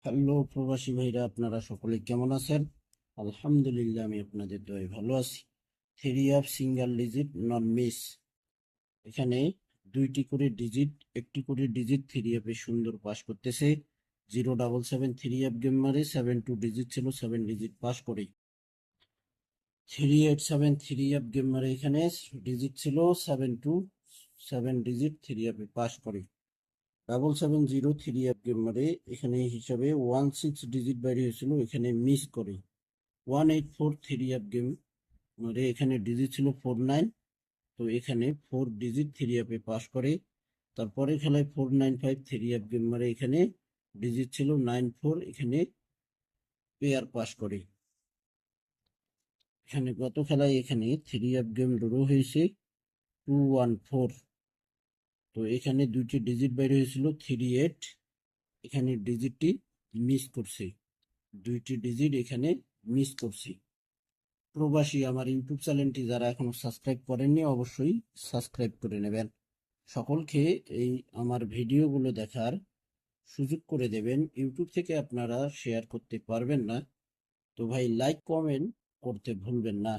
Hello প্রবাসী ভাইরা, আপনারা সকলে কেমন আছেন? আলহামদুলিল্লাহ, আমি আপনাদের দয়ায় ভালো আছি। থ্রি অ্যাপ সিঙ্গেল ডিজিট নন মিস। এখানে দুইটি করে ডিজিট, একটি করে ডিজিট থ্রি অ্যাপে সুন্দর পাস করতেছে। 077 থ্রি অ্যাপ গেম মারে 7 2 ডিজিট ছিল, 7 ডিজিট পাস করে। 387 থ্রি অ্যাপ গেম মারে এখানে ডিজিট ছিল 7 2, 7 ডিজিট থ্রি অ্যাপে পাস করে। 770 থ্রি অ্যাপ গেম মারে এখানে হিসাবে 16 ডিজিট বাইরে হয়েছিল, এখানে মিস করে। 184 থ্রি অ্যাপ গেম মারে এখানে ডিজিট ছিল 49, তো এখানে 4 ডিজিট থ্রি অ্যাপে পাস করে। তারপরে খেলায় 495 থ্রি অ্যাপ গেম মারে এখানে ডিজিট ছিল 94, এখানে পেয়ার পাস করে। এখানে গত খেলায় এখানে থ্রি অ্যাপ গেম ড্র হয়েছে 214, তো এখানে দুইটি ডিজিট বাইরে হয়েছিল 38, এখানে ডিজিটটি মিস করছে, দুইটি ডিজিট এখানে মিস করছি। প্রবাসী আমার ইউটিউব চ্যানেলটি যারা এখনো সাবস্ক্রাইব করেননি, অবশ্যই সাবস্ক্রাইব করে নেবেন। সকলকে এই আমার ভিডিওগুলো দেখার সুযোগ করে দেবেন। ইউটিউব থেকে আপনারা শেয়ার করতে পারবেন না, তো ভাই লাইক কমেন্ট করতে ভুলবেন না।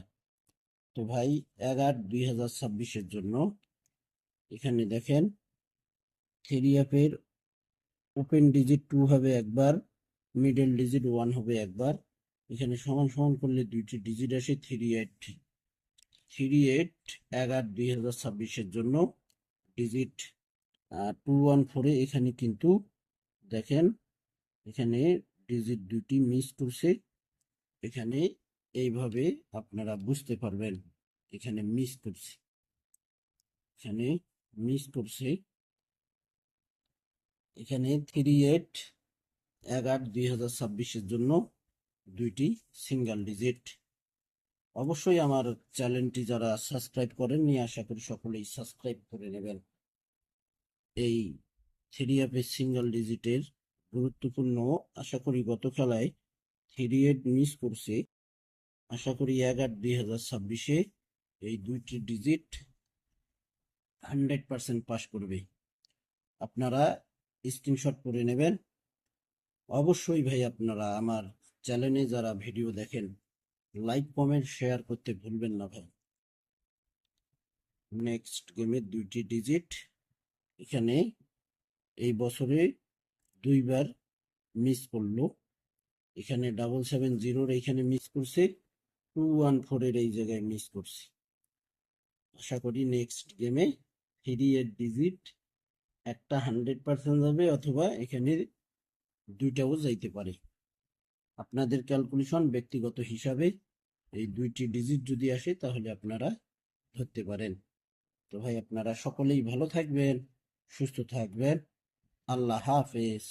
তো ভাই 11-2026-এর জন্য এখানে দেখেন থ্রি অ্যাপের ওপেন ডিজিট 2 হবে একবার, মিডল ডিজিট 1 হবে একবার। এখানে সমান সমান করলে দুইটি ডিজিট আসে 38। 11-2026-এর জন্য ডিজিট 214-এ এখানে কিন্তু দেখেন এখানে ডিজিট দুটি মিস করছে। এখানে এইভাবে আপনারা বুঝতে পারবেন এখানে মিস করছে, এখানে মিস করছে। এখানে 11-2026-এর জন্য দুইটি সিঙ্গেল ডিজিট। অবশ্যই আমার চ্যানেলটি যারা সাবস্ক্রাইব করেননি, আশা করি সকলেই সাবস্ক্রাইব করে নেবেন। এই থ্রি অ্যাপের সিঙ্গেল ডিজিটের গুরুত্বপূর্ণ, আশা করি গত খেলায় 38 মিস করছে, আশা করি 11-2026-এ এই দুইটি ডিজিট 100% পাস করবে। আপনারা স্ক্রিনশট করে নেবেন। অবশ্যই ভাই আপনারা আমার চ্যানেলে যারা ভিডিও দেখেন, লাইক কমেন্ট শেয়ার করতে ভুলবেন না ভাই। নেক্সট গেমের দুইটি ডিজিট এখানে এই বছরে দুইবার মিস করলো। এখানে 770-এর এখানে মিস করছে, 214-এর এই জায়গায় মিস করছে। আশা করি নেক্সট গেমে 38 ডিজিট একটা 100% যাবে, অথবা এখানে দুইটাও যাইতে পারে। আপনাদের ক্যালকুলেশন ব্যক্তিগত হিসাবে এই দুইটি ডিজিট যদি আসে তাহলে আপনারা ধরতে পারেন। তো ভাই আপনারা সকলেই ভালো থাকবেন, সুস্থ থাকবেন। আল্লাহ হাফেজ।